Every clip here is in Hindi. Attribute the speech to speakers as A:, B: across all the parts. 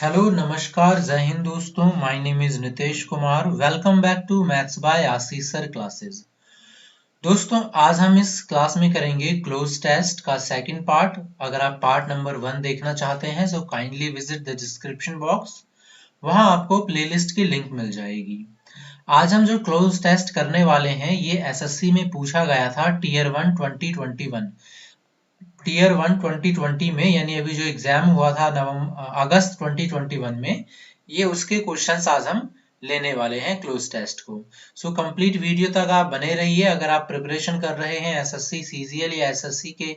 A: हेलो नमस्कार जय हिंद दोस्तों, my name is Nitesh Kumar. Welcome back to maths by Ashish sir classes. दोस्तों आज हम इस क्लास में करेंगे क्लोज टेस्ट का सेकंड पार्ट। अगर आप पार्ट नंबर 1 देखना चाहते हैं तो kindly visit the description box, वहां आपको प्लेलिस्ट की लिंक मिल जाएगी। आज हम जो क्लोज टेस्ट करने वाले हैं ये एसएससी में पूछा गया था टीयर 1 2021। टीयर 1 2020 में, यानी अभी जो एग्जाम हुआ था अगस्त 2021 में, ये उसके क्वेश्चंस आज हम लेने वाले हैं क्लोज टेस्ट को। सो कंप्लीट वीडियो तक आप बने रहिए। अगर आप प्रिपरेशन कर रहे हैं एसएससी सीजीएल या एसएससी के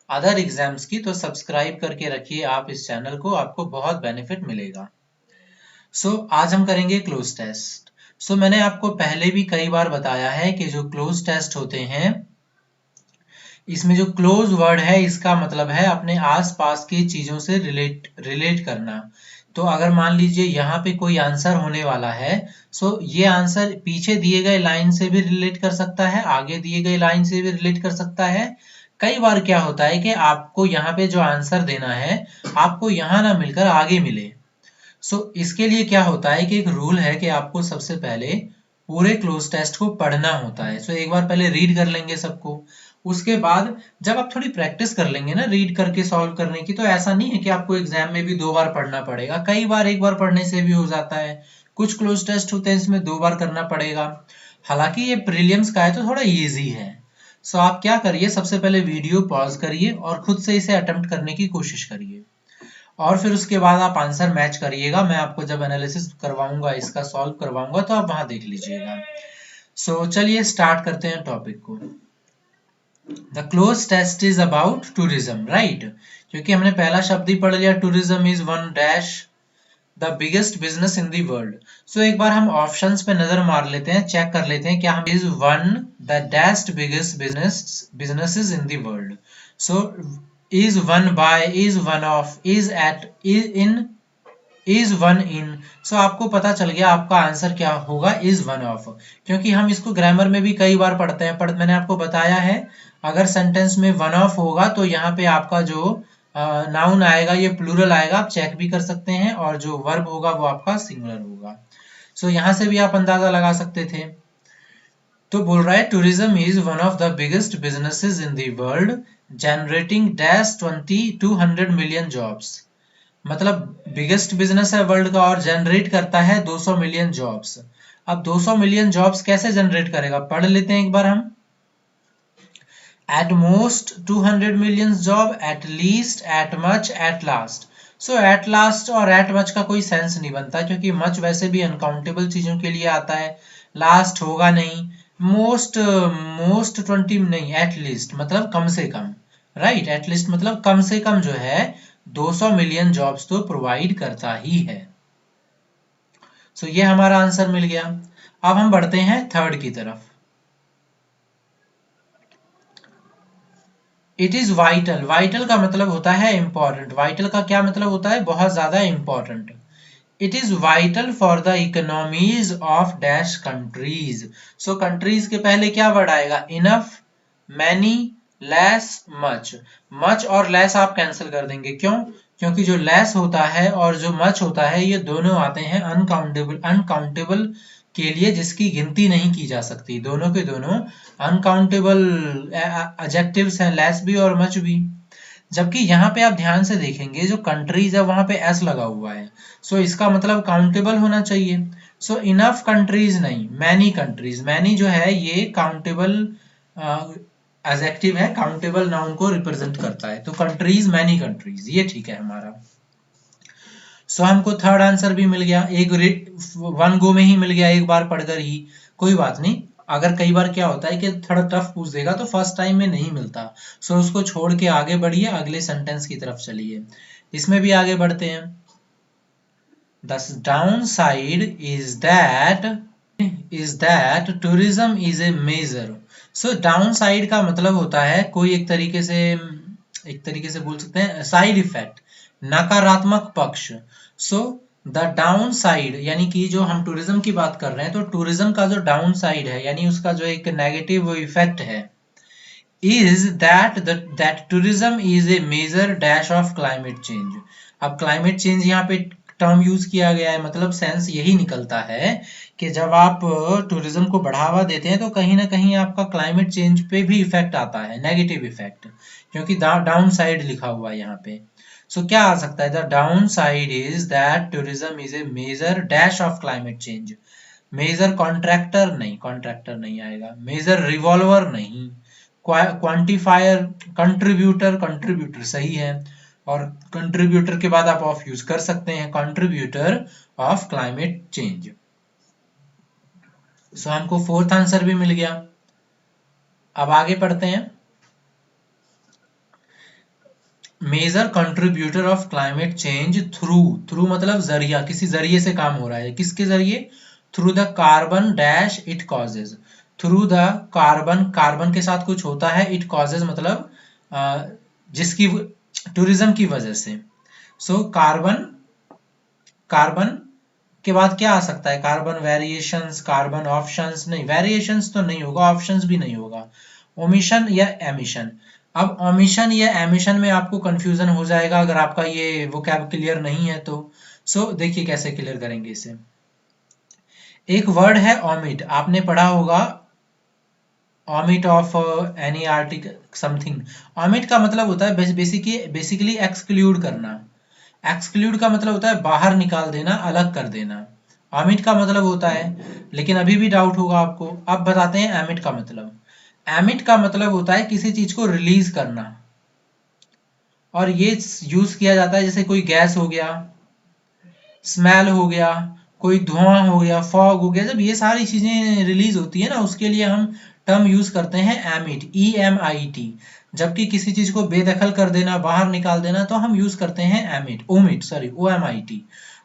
A: अदर एग्जाम्स की तो सब्सक्राइब करके रखिए आप इस चैनल को, आपको बहुत बेनिफिट मिलेगा। सो आज हम करेंगे क्लोज टेस्ट। सो मैंने आपको पहले भी कई बार बताया है कि जो क्लोज टेस्ट होते हैं इसमें जो क्लोज वर्ड है इसका मतलब है अपने आसपास की चीजों से रिलेट करना। तो अगर मान लीजिए यहाँ पे कोई आंसर होने वाला है, सो ये आंसर पीछे दिए गए लाइन से भी रिलेट कर सकता है, आगे दिए गए लाइन से भी रिलेट कर सकता है। कई बार क्या होता है कि आपको यहाँ पे जो आंसर देना है आपको यहाँ ना मिलकर आगे मिले। सो इसके लिए क्या होता है कि एक रूल है कि आपको सबसे पहले पूरे क्लोज टेस्ट को पढ़ना होता है। सो एक बार पहले रीड कर लेंगे सबको, उसके बाद जब आप थोड़ी प्रैक्टिस कर लेंगे ना रीड करके सॉल्व करने की, तो ऐसा नहीं है कि आपको एग्जाम में भी 2 बार पढ़ना पड़ेगा। कई बार एक बार पढ़ने से भी हो जाता है। कुछ क्लोज टेस्ट होते हैं इसमें 2 बार करना पड़ेगा। हालांकि ये प्रीलिम्स का है तो थोड़ा इजी है। सो आप क्या करिए, सबसे पहले वीडियो पॉज करिए और खुद से इसे अटेम्प्ट करने की कोशिश करिए और फिर उसके बाद आप आंसर मैच करिएगा। मैं आपको जब एनालिसिस करवाऊंगा, इसका सॉल्व करवाऊंगा, तो आप वहां देख लीजिएगा। सो चलिए स्टार्ट करते हैं टॉपिक को। The cloze test is about tourism, right? क्योंकि हमने पहला शब्द ही पढ़ लिया, tourism is one dash the biggest business in the world. So एक बार हम ऑप्शंस पे नजर मार लेते हैं, चेक कर लेते हैं क्या हम is one the dash biggest businesses in the world. So is one by, is one of, is at, is in, is one in। सो आपको पता चल गया आपका आंसर क्या होगा, is one of। क्योंकि हम इसको ग्रामर में भी कई बार पढ़ते हैं, मैंने आपको बताया है अगर सेंटेंस में one of होगा तो यहाँ पे आपका जो नाउन आएगा ये प्लूरल आएगा, आप चेक भी कर सकते हैं, और जो वर्ब होगा वो आपका सिंगुलर होगा। सो यहाँ से भी आप अंदाजा लगा सकते थे। तो बोल रहा है tourism is one of the biggest businesses in the world generating dash 200 million jobs. मतलब बिगेस्ट बिजनेस है वर्ल्ड का और जनरेट करता है 200 मिलियन जॉब्स। अब 200 मिलियन जॉब्स कैसे जनरेट करेगा, पढ़ लेते हैं एक बार हम। At most 200 million job, at least, eight much, at last. So at last और एट मच का कोई सेंस नहीं बनता, क्योंकि मच वैसे भी अनकाउंटेबल चीजों के लिए आता है, लास्ट होगा नहीं। मोस्ट 20 नहीं, एट लीस्ट मतलब कम से कम, राइट? एट लीस्ट मतलब कम से कम जो है 200 मिलियन जॉब्स तो प्रोवाइड करता ही है। सो ये हमारा आंसर मिल गया। अब हम बढ़ते हैं थर्ड की तरफ। इट इज वाइटल, वाइटल का मतलब होता है इंपॉर्टेंट। वाइटल का क्या मतलब होता है, बहुत ज्यादा important. It is vital for the economies of dash countries. So countries के पहले क्या वर्ड आएगा, enough, many, less, much. Much और लेस आप कैंसिल कर देंगे, क्यों? क्योंकि जो लेस होता है और जो मच होता है ये दोनों आते हैं अनकाउंटेबल के लिए, जिसकी गिनती नहीं की जा सकती। दोनों के दोनों अनकाउंटेबल एडजेक्टिव्स हैं, लेस भी और मच भी। जबकि यहाँ पे आप ध्यान से देखेंगे जो कंट्रीज है वहां पे एस लगा हुआ है, सो इसका मतलब काउंटेबल होना चाहिए। सो इनफ कंट्रीज नहीं, मैनी कंट्रीज। मैनी जो है ये काउंटेबल एडजेक्टिव है, काउंटेबल नाउन को रिप्रेजेंट करता है। तो कंट्रीज, मैनी कंट्रीज, ये ठीक है हमारा। सो हमको थर्ड आंसर भी मिल गया, एक वन गो में ही मिल गया, एक बार पढ़कर ही। कोई बात नहीं, अगर कई बार क्या होता है कि थोड़ा टफ पूछ देगा तो फर्स्ट टाइम में नहीं मिलता, सो उसको छोड़ के आगे बढ़िए, अगले सेंटेंस की तरफ चलिए। इसमें भी आगे बढ़ते हैं। The downside is that tourism is a major. So downside का मतलब होता है कोई एक तरीके से बोल सकते हैं साइड इफेक्ट, नकारात्मक पक्ष। सो द डाउन साइड यानी कि जो हम टूरिज्म की बात कर रहे हैं, तो टूरिज्म का जो डाउन साइड है यानी उसका जो एक नेगेटिव इफेक्ट है, is that tourism is a major dash of climate change. अब क्लाइमेट चेंज यहाँ पे टर्म यूज किया गया है, मतलब सेंस यही निकलता है कि जब आप टूरिज्म को बढ़ावा देते हैं तो कहीं ना कहीं आपका क्लाइमेट चेंज पे भी इफेक्ट आता है, नेगेटिव इफेक्ट, क्योंकि डाउन साइड लिखा हुआ है यहाँ पे। सो क्या आ सकता है, the downside is that tourism is a major dash of climate change. Major contractor नहीं, कॉन्ट्रैक्टर नहीं आएगा। मेजर रिवॉल्वर नहीं। क्वांटिफायर कंट्रीब्यूटर, कंट्रीब्यूटर सही है, और कंट्रीब्यूटर के बाद आप ऑफ यूज कर सकते हैं, कंट्रीब्यूटर ऑफ क्लाइमेट चेंज। सो हमको फोर्थ आंसर भी मिल गया। अब आगे पढ़ते हैं। Major contributor of climate change through मतलब जरिया, किसी जरिए से काम हो रहा है, किसके जरिए? Through the carbon dash it causes. Through the carbon, carbon के साथ कुछ होता है, इट कॉजेज मतलब जिसकी, टूरिज्म की वजह से। सो कार्बन, कार्बन के बाद क्या आ सकता है? कार्बन वेरिएशंस, कार्बन ऑप्शंस, नहीं वेरिएशंस तो नहीं होगा, ऑप्शंस भी नहीं होगा। ओमिशन या एमिशन। अब ओमिशन या एमिशन में आपको कंफ्यूजन हो जाएगा अगर आपका ये वोकैब क्लियर नहीं है तो। सो देखिए कैसे क्लियर करेंगे इसे। एक वर्ड है ओमिट, आपने पढ़ा होगा, omit of any article something. Omit का मतलब होता है बेसिकली एक्सक्लूड करना। एक्सक्लूड का मतलब होता है बाहर निकाल देना, अलग कर देना। ओमिट का मतलब होता है, लेकिन अभी भी डाउट होगा आपको, अब बताते हैं एमिट का मतलब। एमिट का मतलब होता है किसी चीज को रिलीज करना, और ये यूज किया जाता है जैसे कोई गैस हो गया, स्मेल हो गया, कोई धुआं हो गया, फॉग हो गया, जब ये सारी चीजें रिलीज होती है ना, उसके लिए हम टर्म यूज करते हैं एमिट, EMIT। जबकि किसी चीज को बेदखल कर देना, बाहर निकाल देना, तो हम यूज करते हैं एमिट, ओमिट सॉरी, OMIT।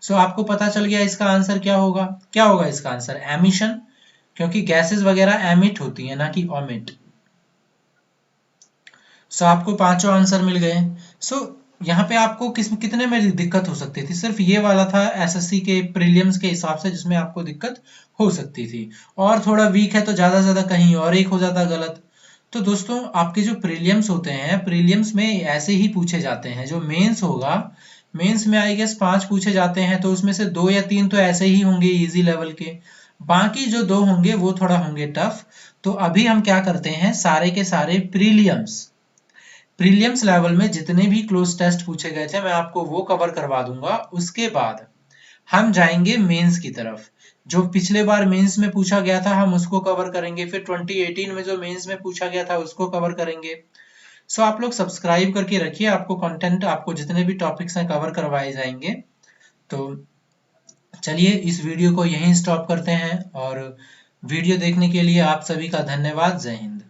A: सो आपको पता चल गया इसका आंसर क्या होगा? क्या होगा इसका आंसर? एमिशन, क्योंकि गैसेस वगैरह एमिट होती है ना कि ओमिट। सो आपको पांचों आंसर मिल गए। सो यहाँ पे आपको कितने में दिक्कत हो सकती थी? सिर्फ ये वाला था SSC के प्रीलियम्स के हिसाब से जिसमें आपको दिक्कत हो सकती थी, और थोड़ा वीक है तो ज्यादा से ज्यादा कहीं और एक हो जाता गलत। तो दोस्तों आपके जो प्रीलियम्स होते हैं, प्रीलियम्स में ऐसे ही पूछे जाते हैं। जो मेंस होगा, मेंस में आई गेस 5 पूछे जाते हैं, तो उसमें से 2 या 3 तो ऐसे ही होंगे इजी लेवल के, बाकी जो 2 होंगे वो थोड़ा होंगे टफ। तो अभी हम क्या करते हैं, सारे के सारे प्रीलियम्स लेवल में जितने भी क्लोज टेस्ट पूछे गए थे मैं आपको वो कवर करवा दूंगा। उसके बाद हम जाएंगे मेंस की तरफ। जो पिछले बार मेंस में पूछा गया था हम उसको कवर करेंगे, फिर 2018 में जो मेंस में पूछा गया था उसको कवर करेंगे। सो आप लोग सब्सक्राइब करके रखिए, आपको कंटेंट, आपको जितने भी टॉपिक्स हैं कवर करवाए जाएंगे। तो चलिए इस वीडियो को यहीं स्टॉप करते हैं, और वीडियो देखने के लिए आप सभी का धन्यवाद। जय हिंद।